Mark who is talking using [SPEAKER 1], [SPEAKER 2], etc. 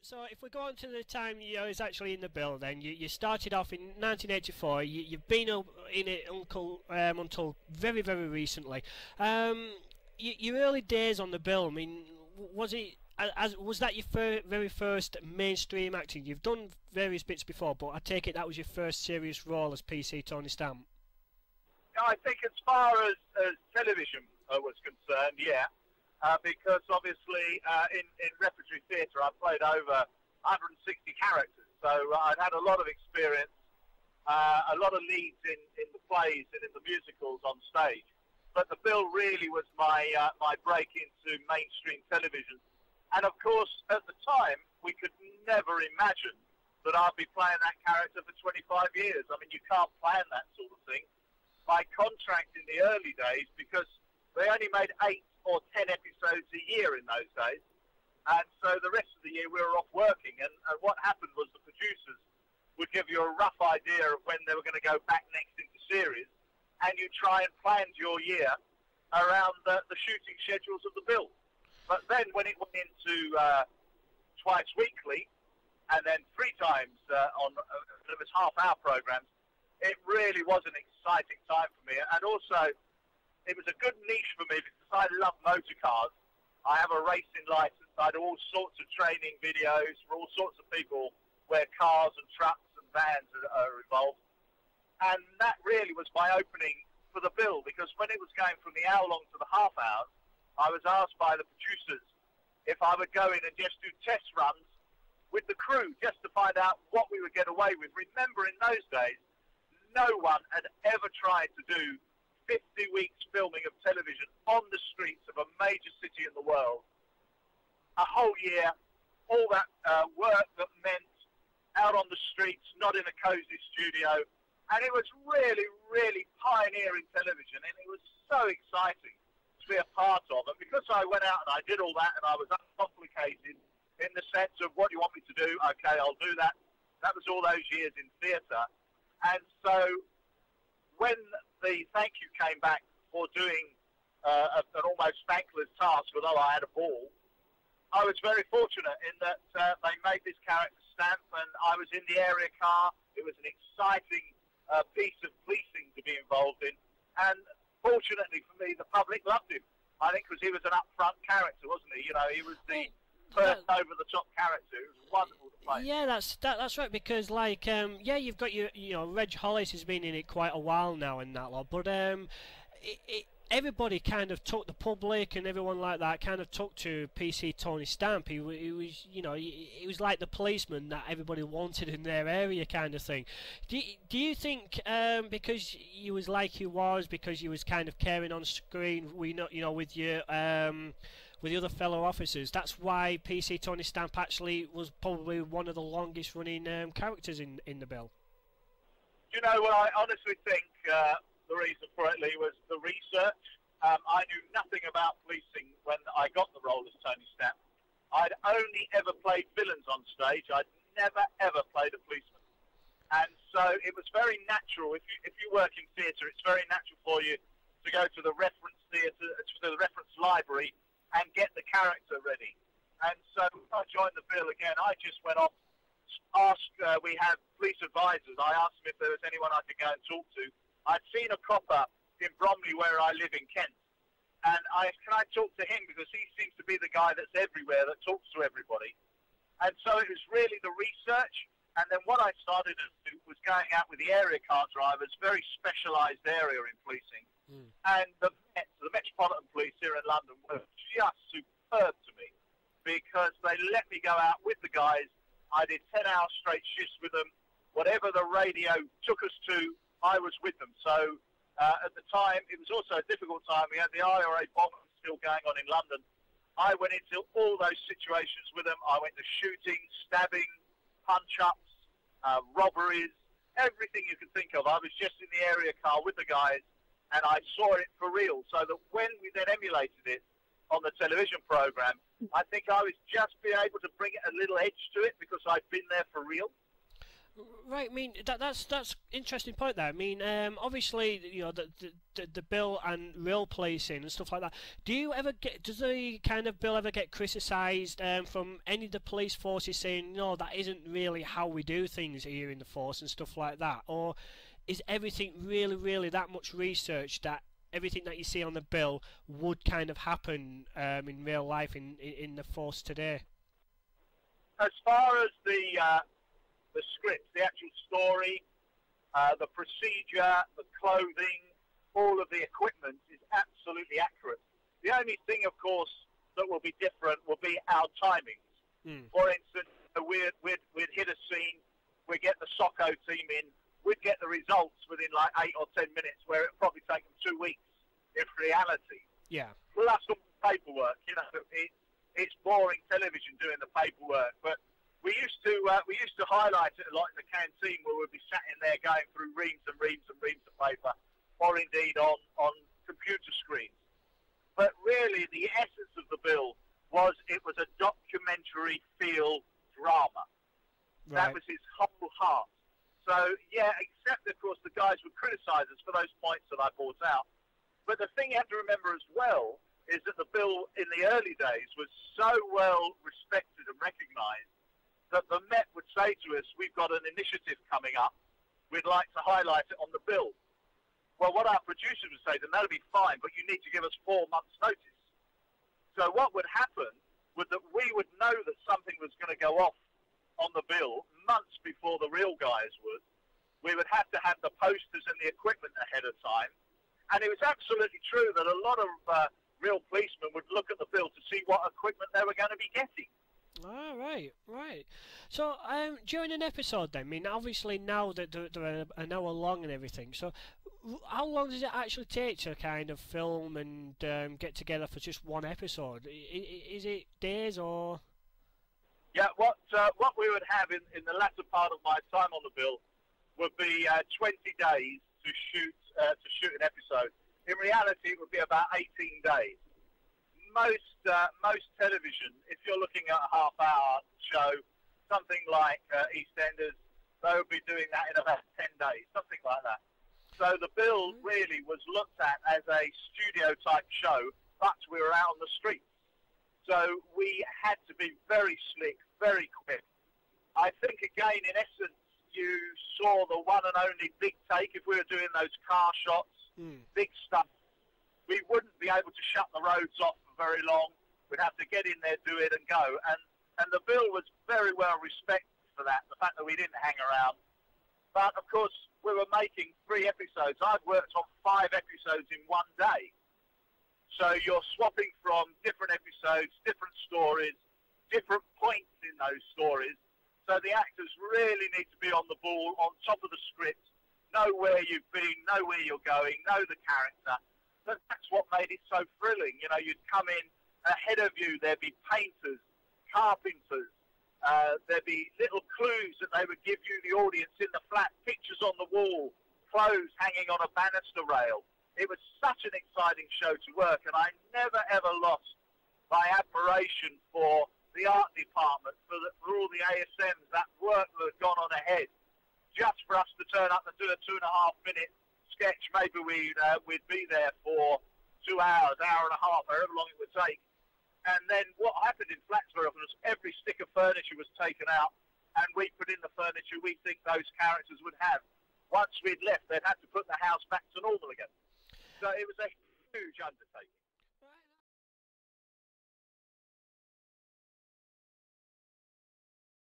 [SPEAKER 1] So if we go on to the time you was actually in the bill, then you started off in 1984. You've been in it until very, very recently. Your early days on the bill, I mean, was it was that your very first mainstream acting? You've done various bits before, but I take it that was your first serious role as PC Tony Stamp.
[SPEAKER 2] I think as far as television was concerned, yeah. Because obviously in repertory theatre I played over 160 characters, so I'd had a lot of experience, a lot of leads in the plays and in the musicals on stage. But the bill really was my break into mainstream television. And of course, at the time, we could never imagine that I'd be playing that character for 25 years. I mean, you can't plan that sort of thing. My contract in the early days, because they only made 8 or 10 episodes a year in those days, and so the rest of the year we were off working, and what happened was the producers would give you a rough idea of when they were going to go back next into series, and you try and plan your year around the shooting schedules of the bill. But then when it went into twice weekly and then 3 times on it was half-hour programs, it really was an exciting time for me. And also it was a good niche for me because I love motor cars. I have a racing license. I do all sorts of training videos for all sorts of people where cars and trucks and vans are involved. And that really was my opening for the bill, because when it was going from the hour-long to the half-hours, I was asked by the producers if I would go in and just do test runs with the crew just to find out what we would get away with. Remember, in those days, no one had ever tried to do 50 weeks filming of television on the streets of a major city in the world. A whole year, all that work that meant out on the streets, not in a cosy studio. And it was really, really pioneering television, and it was so exciting to be a part of. And because I went out and I did all that, and I was uncomplicated in the sense of, what do you want me to do? Okay, I'll do that. That was all those years in theatre. And so when the thank you came back for doing an almost thankless task, although I had a ball, I was very fortunate in that they made this character Stamp, and I was in the area car. It was an exciting piece of policing to be involved in, and fortunately for me, the public loved him. I think because he was an upfront character, wasn't he? You know, he was the first over-the-top character. It was wonderful to play.
[SPEAKER 1] Yeah, that's right. Because yeah, you've got Reg Hollis has been in it quite a while now and that lot, but everybody kind of took, the public and everyone like that kind of took to PC Tony Stamp. He was, he was like the policeman that everybody wanted in their area, kind of thing. Do you think because you was like he was, because you was kind of caring on screen, with your with the other fellow officers, that's why PC Tony Stamp actually was probably one of the longest running characters in the bill?
[SPEAKER 2] You know what, I honestly think the reason for it, Lee, was the research. I knew nothing about policing when I got the role as Tony Stamp. I'd only ever played villains on stage. I'd never, ever played a policeman. And so it was very natural. If you work in theatre, it's very natural for you to go to the reference theatre, to the reference library, and get the character ready. And so when I joined the bill again, I just went off, we had police advisors. I asked them if there was anyone I could go and talk to. I'd seen a copper in Bromley, where I live in Kent, and can I talk to him, because he seems to be the guy that's everywhere, that talks to everybody. And so it was really the research, and then what I started to do was going out with the area car drivers, very specialised area in policing, and the Metropolitan Police here in London were just superb to me, because they let me go out with the guys. I did 10-hour straight shifts with them. Whatever the radio took us to, I was with them. So at the time, it was also a difficult time. We had the IRA bombing still going on in London. I went into all those situations with them. I went to shooting, stabbing, punch-ups, robberies, everything you could think of. I was just in the area car with the guys, and I saw it for real. So that when we then emulated it on the television program, I think I was just being able to bring a little edge to it, because I'd been there for real.
[SPEAKER 1] Right, I mean that's interesting point there. I mean, obviously, the bill and real placing and stuff like that. Does the kind of bill ever get criticised from any of the police forces saying no, that isn't really how we do things here in the force and stuff like that, or is everything really, really that much research that everything that you see on the bill would kind of happen in real life in the force today?
[SPEAKER 2] As far as the script, the actual story, the procedure, the clothing, all of the equipment is absolutely accurate. The only thing, of course, that will be different will be our timings. For instance, we'd hit a scene, we'd get the SOCO team in, we'd get the results within like 8 or 10 minutes, where it'd probably take them 2 weeks in reality.
[SPEAKER 1] Yeah.
[SPEAKER 2] Well, that's all paperwork, it's boring television doing the paperwork, but we used to highlight it a lot in the canteen, where we'd be sat in there going through reams and reams and reams of paper, or indeed on computer screens. But really, the essence of the bill was it was a documentary feel drama. Right. That was his whole heart. So yeah, except of course the guys would criticise us for those points that I brought out. But the thing you have to remember as well is that the bill in the early days was so well respected and recognised that the Met would say to us, we've got an initiative coming up, we'd like to highlight it on the bill. Well, what our producers would say, then that'll be fine, but you need to give us 4 months' notice. So what would happen was that we would know that something was going to go off on the bill months before the real guys would. We would have to have the posters and the equipment ahead of time. And it was absolutely true that a lot of real policemen would look at the bill to see what equipment they were going to be getting.
[SPEAKER 1] Ah, right. So, during an episode then, I mean, obviously now that they're an hour long and everything, so how long does it actually take to kind of film and get together for just one episode? Is it days or...?
[SPEAKER 2] Yeah, what we would have in the latter part of my time on the bill would be 20 days to shoot an episode. In reality, it would be about 18 days. Most television, if you're looking at a half-hour show, something like EastEnders, they would be doing that in about 10 days, something like that. So the bill really was looked at as a studio-type show, but we were out on the streets. So we had to be very slick, very quick. I think, again, in essence, you saw the one and only big take. If we were doing those car shots, big stuff, we wouldn't be able to shut the roads off for very long. We'd have to get in there, do it, and go. And the bill was very well respected for that, the fact that we didn't hang around. But, of course, we were making 3 episodes. I've worked on 5 episodes in one day. So you're swapping from different episodes, different stories, different points in those stories. So the actors really need to be on the ball, on top of the script, know where you've been, know where you're going, know the character. But that's what made it so thrilling. You'd come in, ahead of you there'd be painters, carpenters, there'd be little clues that they would give you, the audience, in the flat, pictures on the wall, clothes hanging on a banister rail. It was such an exciting show to work, and I never, ever lost my admiration for the art department, for all the ASMs, that work that had gone on ahead, just for us to turn up and do a 2.5-minute sketch. Maybe we'd be there for 2 hours, hour and a half, however long it would take. And then what happened in flats very often was every stick of furniture was taken out, and we put in the furniture we think those characters would have. Once we'd left, they'd have to put the house back to normal again. So it was a huge undertaking.